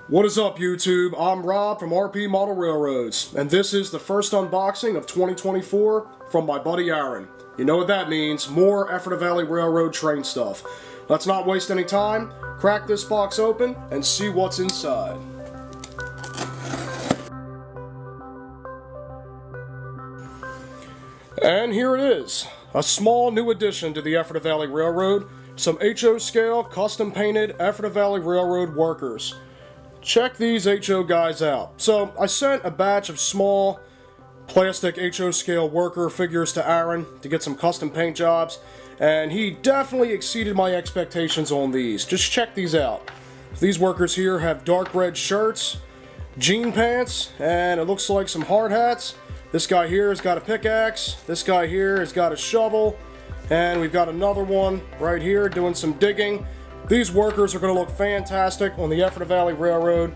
What is up, YouTube? I'm Rob from RP Model Railroads, and this is the first unboxing of 2024 from my buddy Aaron. You know what that means, more Ephrata Valley Railroad train stuff. Let's not waste any time, crack this box open, and see what's inside. And here it is, a small new addition to the Ephrata Valley Railroad, some HO scale, custom painted Ephrata Valley Railroad workers. Check these HO guys out. So I sent a batch of small plastic HO scale worker figures to Aaron to get some custom paint jobs, and he definitely exceeded my expectations on these. Just check these out. These workers here have dark red shirts, jean pants, and it looks like some hard hats. This guy here has got a pickaxe, this guy here has got a shovel, and we've got another one right here doing some digging. These workers are going to look fantastic on the Ephrata Valley Railroad,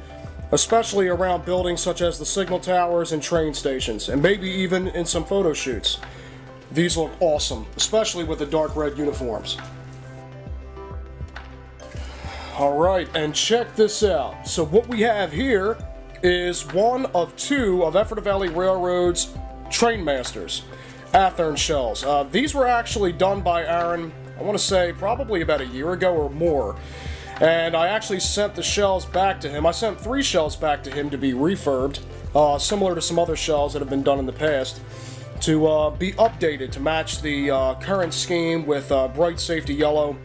especially around buildings such as the signal towers and train stations, and maybe even in some photo shoots. These look awesome, especially with the dark red uniforms. Alright, and check this out. So what we have here is one of two of Ephrata Valley Railroad's train masters, Athern shells. These were actually done by Aaron, I want to say probably about a year ago or more, and I actually sent the shells back to him. I sent 3 shells back to him to be refurbed, similar to some other shells that have been done in the past, to be updated to match the current scheme with bright safety yellow,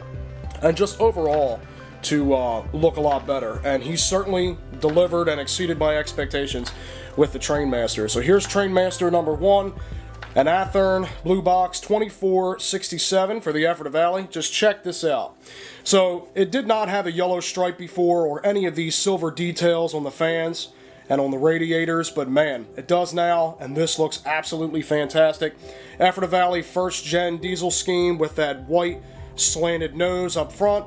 and just overall to look a lot better. And he certainly delivered and exceeded my expectations with the Trainmaster. So here's Trainmaster number 1. An Athern Blue Box 2467 for the Ephrata Valley. Just check this out. So it did not have a yellow stripe before or any of these silver details on the fans and on the radiators, but man, it does now, and this looks absolutely fantastic. Ephrata Valley first gen diesel scheme with that white slanted nose up front,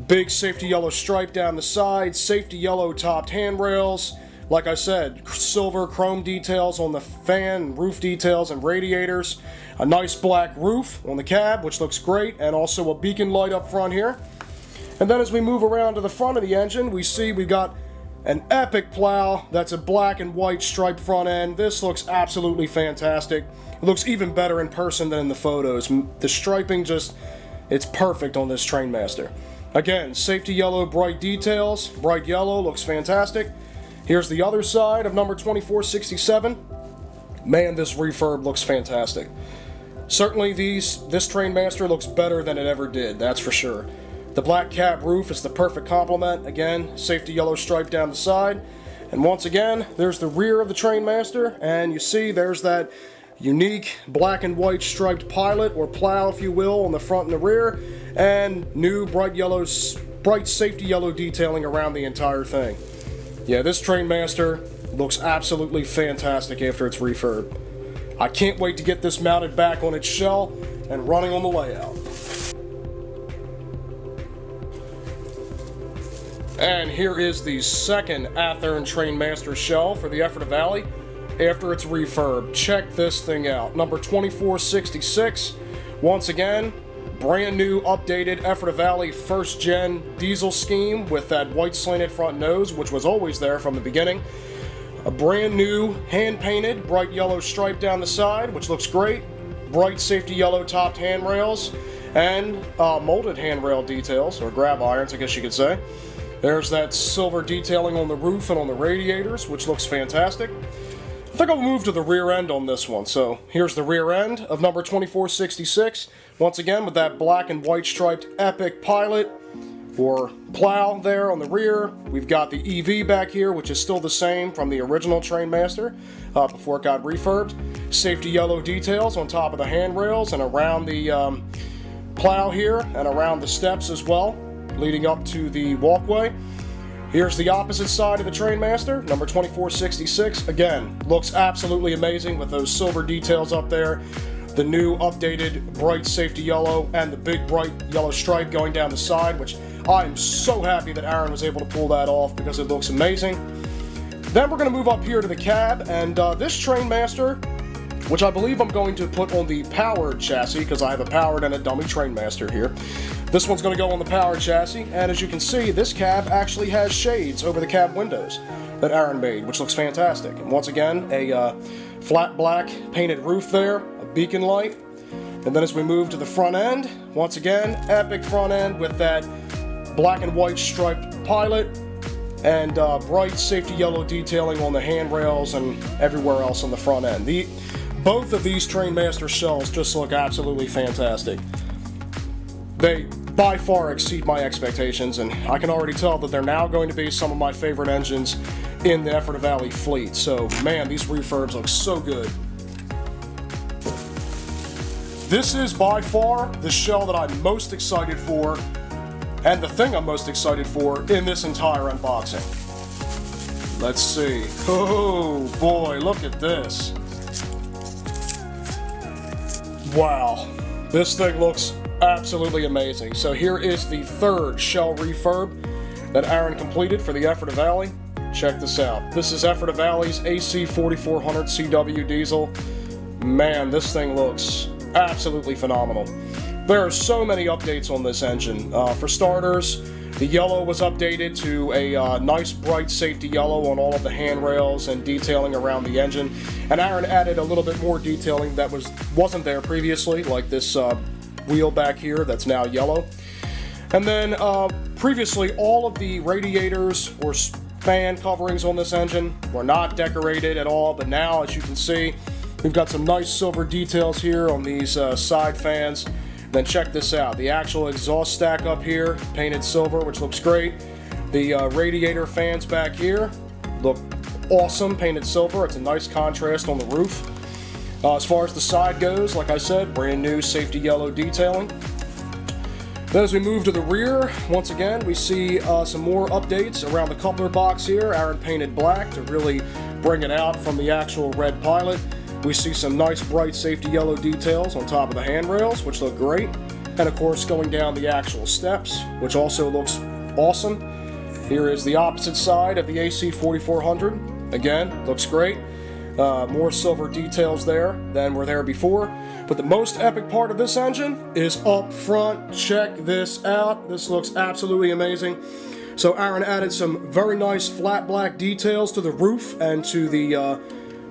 big safety yellow stripe down the side, safety yellow topped handrails. Like I said, silver chrome details on the fan, roof details, and radiators. A nice black roof on the cab, which looks great, and also a beacon light up front here. And then as we move around to the front of the engine, we see we've got an epic plow that's a black and white striped front end. This looks absolutely fantastic. It looks even better in person than in the photos. The striping it's perfect on this Trainmaster. Again, safety yellow bright details, bright yellow, looks fantastic. Here's the other side of number 2467. Man, this refurb looks fantastic. Certainly this Trainmaster looks better than it ever did, that's for sure. The black cab roof is the perfect complement. Again, safety yellow stripe down the side. And once again, there's the rear of the Trainmaster, and you see there's that unique black and white striped pilot, or plow if you will, on the front and the rear, and new bright safety yellow detailing around the entire thing. Yeah, this Trainmaster looks absolutely fantastic after its refurb. I can't wait to get this mounted back on its shell and running on the layout. And here is the second Athern Trainmaster shell for the Ephrata Valley after its refurb. Check this thing out. Number 2466. Once again, brand new updated Ephrata Valley first gen diesel scheme with that white slanted front nose, which was always there from the beginning. A brand new hand painted bright yellow stripe down the side, which looks great. Bright safety yellow topped handrails and molded handrail details, or grab irons I guess you could say. There's that silver detailing on the roof and on the radiators, which looks fantastic. I think I'll move to the rear end on this one. So here's the rear end of number 2466. Once again with that black and white striped epic pilot or plow there on the rear. We've got the EV back here, which is still the same from the original Trainmaster before it got refurbed. Safety yellow details on top of the handrails and around the plow here and around the steps as well, leading up to the walkway. Here's the opposite side of the Trainmaster, number 2466. Again, looks absolutely amazing with those silver details up there, the new updated bright safety yellow, and the big bright yellow stripe going down the side, which I'm so happy that Aaron was able to pull that off because it looks amazing. Then we're going to move up here to the cab, and this Trainmaster which I believe I'm going to put on the powered chassis because I have a powered and a dummy Trainmaster here. This one's going to go on the powered chassis, and as you can see, this cab actually has shades over the cab windows that Aaron made, which looks fantastic. And once again, a flat black painted roof there, a beacon light. And then as we move to the front end, once again, epic front end with that black and white striped pilot and bright safety yellow detailing on the handrails and everywhere else on the front end. Both of these Trainmaster shells just look absolutely fantastic. They by far exceed my expectations, and I can already tell that they're now going to be some of my favorite engines in the Ephrata Valley fleet. So, man, these refurbs look so good. This is by far the shell that I'm most excited for, and the thing I'm most excited for in this entire unboxing. Let's see. Oh boy, look at this. Wow, this thing looks absolutely amazing. So here is the third shell refurb that Aaron completed for the Ephrata Valley. Check this out. This is Ephrata Valley's AC 4400 CW diesel. Man, this thing looks absolutely phenomenal. There are so many updates on this engine. For starters, the yellow was updated to a nice bright safety yellow on all of the handrails and detailing around the engine. And Aaron added a little bit more detailing that wasn't there previously, like this wheel back here that's now yellow. And then previously all of the radiators or fan coverings on this engine were not decorated at all, but now, as you can see, we've got some nice silver details here on these side fans. Then check this out, the actual exhaust stack up here, painted silver, which looks great. The radiator fans back here look awesome, painted silver. It's a nice contrast on the roof. As far as the side goes, like I said, brand new safety yellow detailing. Then as we move to the rear, once again, we see some more updates around the coupler box here. Aaron painted black to really bring it out from the actual red pilot. We see some nice bright safety yellow details on top of the handrails, which look great. And of course, going down the actual steps, which also looks awesome. Here is the opposite side of the AC 4400. Again, looks great. More silver details there than were there before. But the most epic part of this engine is up front. Check this out. This looks absolutely amazing. So Aaron added some very nice flat black details to the roof and to the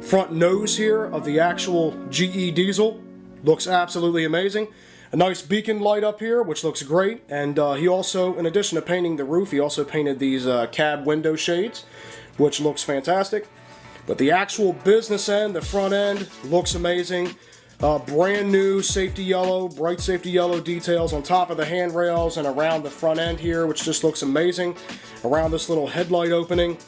front nose here of the actual GE diesel. Looks absolutely amazing. A nice beacon light up here, which looks great. And he also, in addition to painting the roof, he also painted these cab window shades, which looks fantastic. But the actual business end, the front end, looks amazing. Brand new safety yellow, bright safety yellow details on top of the handrails and around the front end here, which just looks amazing. Around this little headlight opening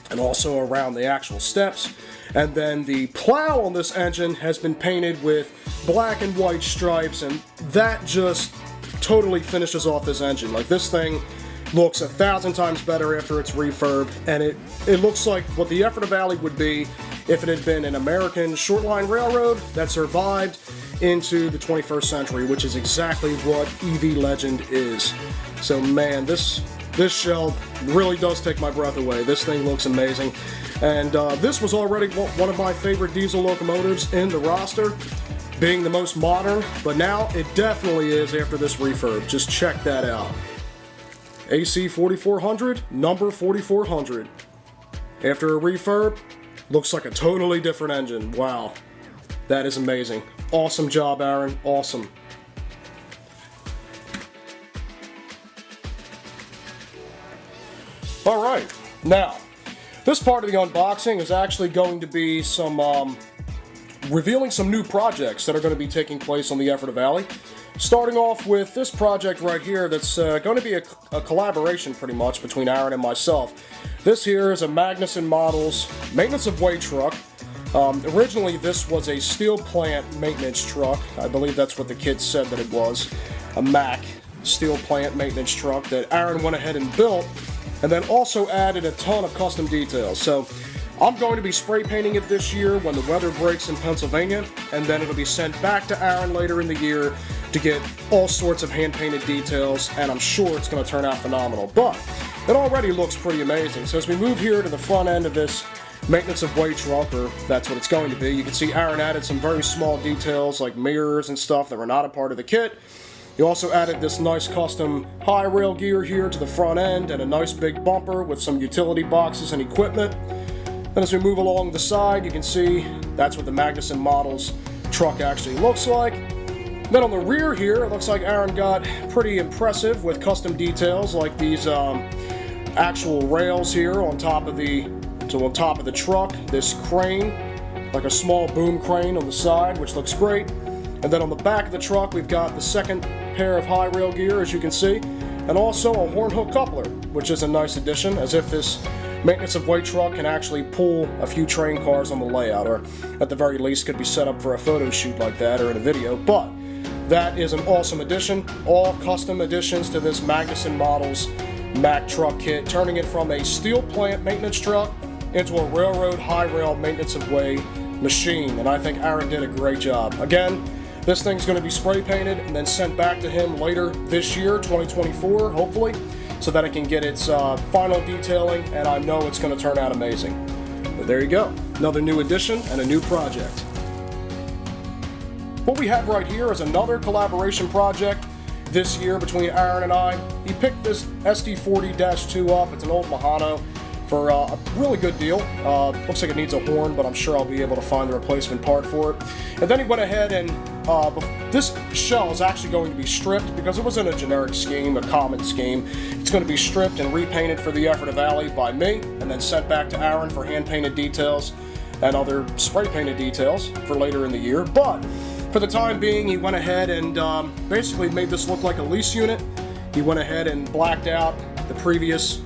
and also around the actual steps. And then the plow on this engine has been painted with black and white stripes, and that just totally finishes off this engine. Like, this thing looks 1,000 times better after its refurb, and it looks like what the Ephrata Valley would be if it had been an American short-line railroad that survived into the 21st century, which is exactly what EV Legend is. So man, this shell really does take my breath away. This thing looks amazing. And this was already one of my favorite diesel locomotives in the roster, being the most modern, but now it definitely is after this refurb. Just check that out. AC 4400, number 4400. After a refurb, looks like a totally different engine. Wow, that is amazing. Awesome job, Aaron, awesome. All right, now, this part of the unboxing is actually going to be some revealing some new projects that are going to be taking place on the Ephrata Valley. Starting off with this project right here that's going to be a collaboration pretty much between Aaron and myself. This here is a Magnuson Models maintenance of way truck. Originally this was a steel plant maintenance truck. I believe that's what the kids said that it was. A MAC steel plant maintenance truck that Aaron went ahead and built, and then also added a ton of custom details. So I'm going to be spray painting it this year when the weather breaks in Pennsylvania, and then it'll be sent back to Aaron later in the year to get all sorts of hand-painted details, and I'm sure it's going to turn out phenomenal. But it already looks pretty amazing. So as we move here to the front end of this maintenance of way truck, or that's what it's going to be. You can see Aaron added some very small details like mirrors and stuff that were not a part of the kit. He also added this nice custom high rail gear here to the front end and a nice big bumper with some utility boxes and equipment. Then as we move along the side, you can see that's what the Magnuson Models truck actually looks like. Then on the rear here, it looks like Aaron got pretty impressive with custom details like these actual rails here on top of the truck. This crane, like a small boom crane on the side, which looks great. And then on the back of the truck, we've got the second pair of high rail gear, as you can see, and also a horn hook coupler, which is a nice addition, as if this maintenance of way truck can actually pull a few train cars on the layout, or at the very least could be set up for a photo shoot like that or in a video. But that is an awesome addition. All custom additions to this Magnuson Models Mack truck kit, turning it from a steel plant maintenance truck into a railroad high rail maintenance of way machine, and I think Aaron did a great job. Again, this thing's going to be spray painted and then sent back to him later this year, 2024, hopefully, so that it can get its final detailing, and I know it's going to turn out amazing. But there you go, another new addition and a new project. What we have right here is another collaboration project this year between Aaron and I. He picked this SD40-2 up. It's an old Mahano for a really good deal. Looks like it needs a horn, but I'm sure I'll be able to find the replacement part for it. And then he went ahead and this shell is actually going to be stripped because it was in a generic scheme, a common scheme. It's going to be stripped and repainted for the Ephrata Valley by me, and then sent back to Aaron for hand-painted details and other spray-painted details for later in the year. But for the time being, he went ahead and basically made this look like a lease unit. He went ahead and blacked out the previous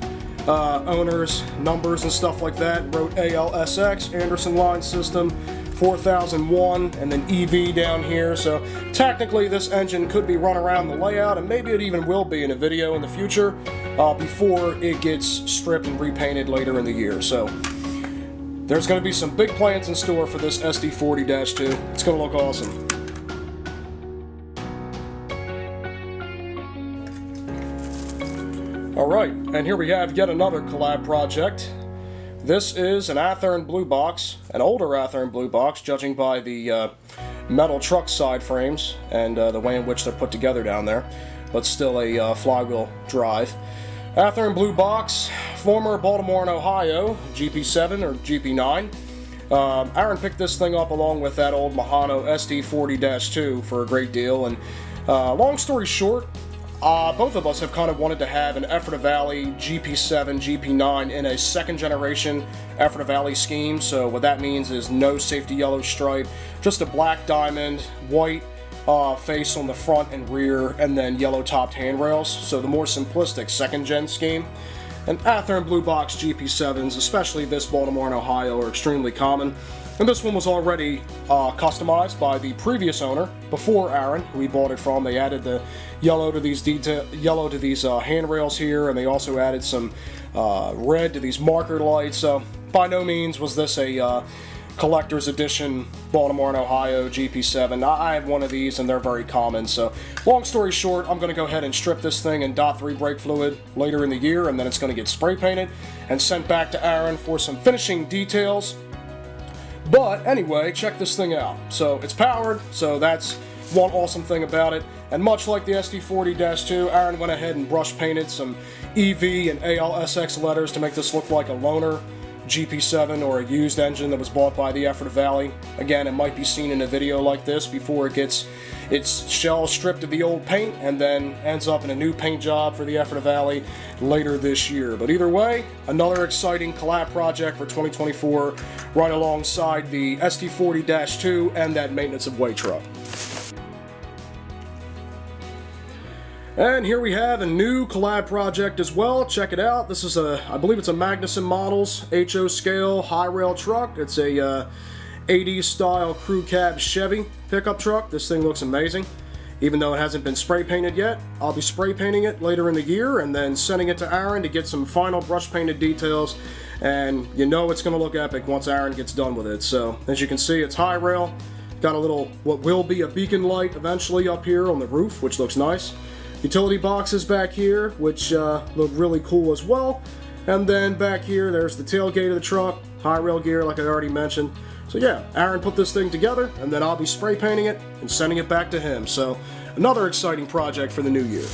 owners' numbers and stuff like that. Wrote ALSX, Anderson Line System, 4001, and then EV down here. So technically this engine could be run around the layout, and maybe it even will be in a video in the future before it gets stripped and repainted later in the year. So there's going to be some big plans in store for this SD40-2. It's going to look awesome. Alright, and here we have yet another collab project. This is an Athearn blue box, an older Athearn blue box, judging by the metal truck side frames and the way in which they're put together down there, but still a flywheel drive. Athearn blue box, former Baltimore and Ohio, GP7 or GP9. Aaron picked this thing up along with that old Mahano SD40-2 for a great deal, and long story short, both of us have kind of wanted to have an Ephrata Valley GP7, GP9 in a second generation Ephrata Valley scheme. So what that means is no safety yellow stripe, just a black diamond, white face on the front and rear, and then yellow topped handrails. So the more simplistic second gen scheme. And Athearn blue box GP7s, especially this Baltimore and Ohio, are extremely common. And this one was already customized by the previous owner before Aaron, who we bought it from. They added the yellow to these handrails here, and they also added some red to these marker lights. So by no means was this a collector's edition Baltimore and Ohio GP7. I have one of these, and they're very common. So long story short, I'm going to go ahead and strip this thing in DOT3 brake fluid later in the year, and then it's going to get spray painted and sent back to Aaron for some finishing details. But anyway, check this thing out. So it's powered, so that's one awesome thing about it. And much like the SD40-2, Aaron went ahead and brush painted some EV and ALSX letters to make this look like a loaner GP7 or a used engine that was bought by the Ephrata Valley. Again, it might be seen in a video like this before it gets its shell stripped of the old paint and then ends up in a new paint job for the Ephrata Valley later this year. But either way, another exciting collab project for 2024 right alongside the SD40-2 and that maintenance of way truck. And here we have a new collab project as well. Check it out. This is I believe it's a Magnuson Models HO scale high rail truck. It's a 80s style crew cab Chevy pickup truck. This thing looks amazing. Even though it hasn't been spray painted yet, I'll be spray painting it later in the year and then sending it to Aaron to get some final brush painted details. And you know it's going to look epic once Aaron gets done with it. So as you can see, it's high rail. Got a little, what will be a beacon light eventually up here on the roof, which looks nice. Utility boxes back here, which look really cool as well. And then back here, there's the tailgate of the truck, high rail gear like I already mentioned. So yeah, Aaron put this thing together, and then I'll be spray painting it and sending it back to him. So another exciting project for the new year.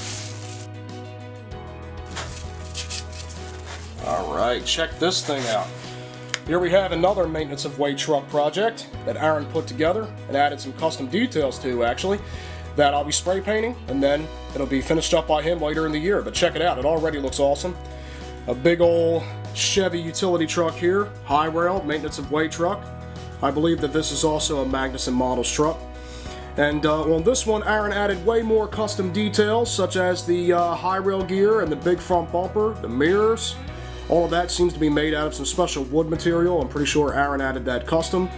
Alright, check this thing out. Here we have another maintenance of way truck project that Aaron put together and added some custom details to, actually, that I'll be spray painting, and then it'll be finished up by him later in the year. But check it out, it already looks awesome. A big old Chevy utility truck here, high rail, maintenance of way truck. I believe that this is also a Magnuson Models truck. And on this one, Aaron added way more custom details, such as the high rail gear and the big front bumper, the mirrors. All of that seems to be made out of some special wood material. I'm pretty sure Aaron added that custom.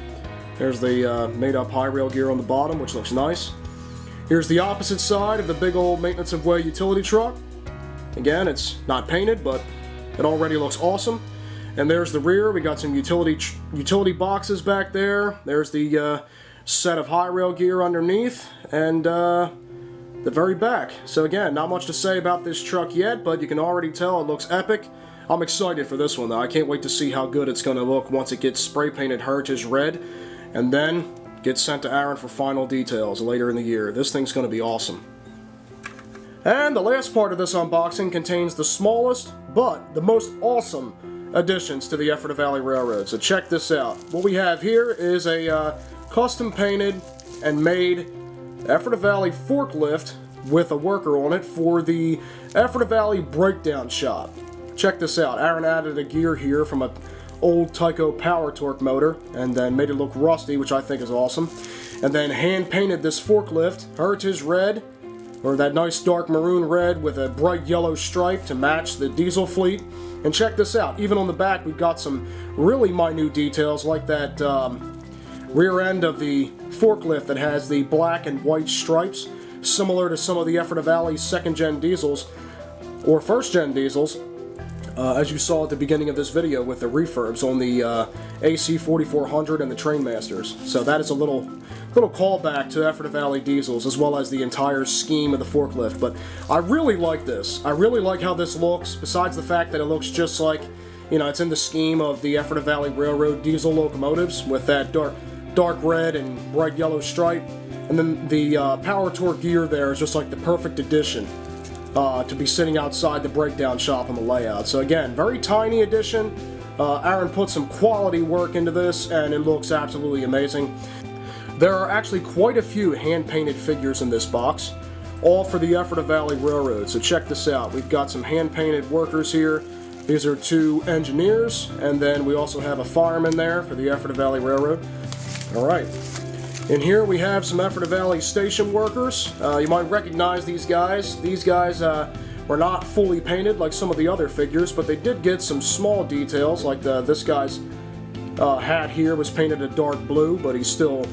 There's the made-up high rail gear on the bottom, which looks nice. Here's the opposite side of the big old maintenance of way utility truck. Again, it's not painted, but it already looks awesome. And there's the rear. We got some utility boxes back there. There's the set of high rail gear underneath, and the very back. So again, not much to say about this truck yet, but you can already tell it looks epic. I'm excited for this one though. I can't wait to see how good it's going to look once it gets spray painted Heritage Red, and then gets sent to Aaron for final details later in the year. This thing's going to be awesome. And the last part of this unboxing contains the smallest, but the most awesome additions to the Ephrata Valley Railroad. So check this out. What we have here is a custom painted and made Ephrata Valley forklift with a worker on it for the Ephrata Valley breakdown shop. Check this out. Aaron added a gear here from an old Tyco Power Torque motor and then made it look rusty, which I think is awesome. And then hand painted this forklift Heritage Red, or that nice dark maroon red with a bright yellow stripe to match the diesel fleet. And check this out, even on the back we've got some really minute details, like that rear end of the forklift that has the black and white stripes, similar to some of the Ephrata Valley 2nd gen diesels, or 1st gen diesels, as you saw at the beginning of this video with the refurbs on the AC 4400 and the Trainmasters. So that is a little callback to Ephrata Valley diesels, as well as the entire scheme of the forklift. But I really like this. I really like how this looks, besides the fact that it looks just like, you know, it's in the scheme of the Ephrata Valley Railroad diesel locomotives with that dark red and bright yellow stripe. And then the Power Torque gear there is just like the perfect addition to be sitting outside the breakdown shop on the layout. So again, very tiny addition. Aaron put some quality work into this, and it looks absolutely amazing. There are actually quite a few hand-painted figures in this box, all for the Ephrata Valley Railroad. So check this out. We've got some hand-painted workers here. These are 2 engineers, and then we also have a fireman there for the Ephrata Valley Railroad. Alright. In here we have some Ephrata Valley station workers. You might recognize these guys. These guys were not fully painted like some of the other figures, but they did get some small details, like this guy's hat here was painted a dark blue, but he's still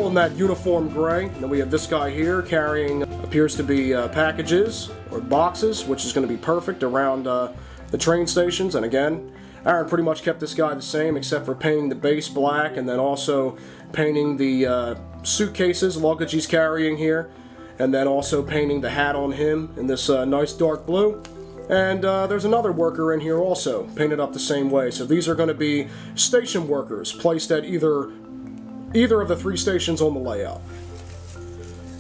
in that uniform gray. And then we have this guy here carrying, appears to be packages or boxes, which is going to be perfect around the train stations. And again, Aaron pretty much kept this guy the same, except for painting the base black, and then also painting the suitcases, luggage he's carrying here, and then also painting the hat on him in this nice dark blue. And there's another worker in here also, painted up the same way. So these are going to be station workers placed at either of the 3 stations on the layout.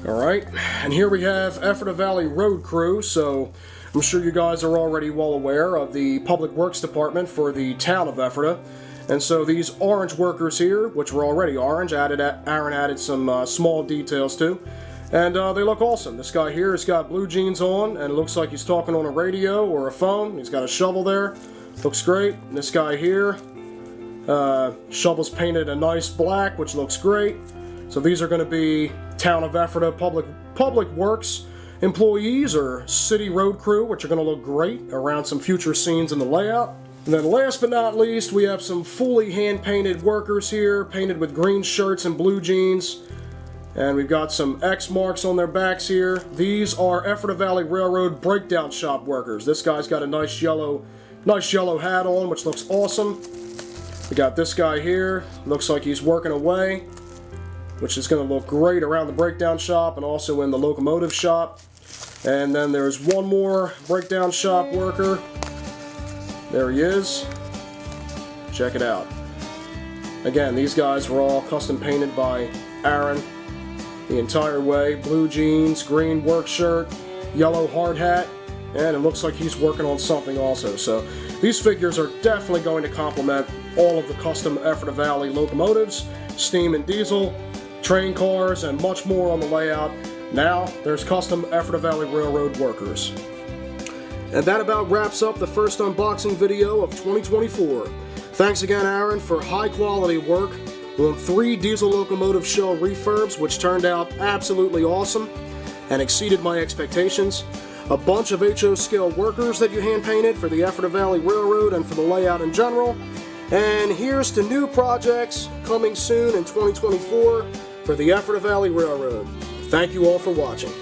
Alright, and here we have Ephrata Valley Road Crew. So I'm sure you guys are already well aware of the Public Works Department for the town of Ephrata. And so these orange workers here, which were already orange, Aaron added some small details to. And they look awesome. This guy here has got blue jeans on, and it looks like he's talking on a radio or a phone. He's got a shovel there. Looks great. And this guy here, shovel's painted a nice black, which looks great. So these are going to be Town of Ephrata Public Works employees or city road crew, which are going to look great around some future scenes in the layout. And then last but not least, we have some fully hand-painted workers here, painted with green shirts and blue jeans. And we've got some X marks on their backs here. These are Ephrata Valley Railroad breakdown shop workers. This guy's got a nice yellow hat on, which looks awesome. We got this guy here. Looks like he's working away, which is going to look great around the breakdown shop and also in the locomotive shop. And then there's one more breakdown shop worker. There he is. Check it out. Again, these guys were all custom painted by Aaron the entire way. Blue jeans, green work shirt, yellow hard hat, and it looks like he's working on something also. So these figures are definitely going to complement all of the custom Ephrata Valley locomotives, steam and diesel, train cars, and much more on the layout. Now there's custom Ephrata Valley Railroad workers. And that about wraps up the first unboxing video of 2024. Thanks again, Aaron, for high quality work on 3 diesel locomotive shell refurbs, which turned out absolutely awesome and exceeded my expectations. A bunch of HO scale workers that you hand painted for the Ephrata Valley Railroad and for the layout in general. And here's to new projects coming soon in 2024 for the Ephrata Valley Railroad. Thank you all for watching.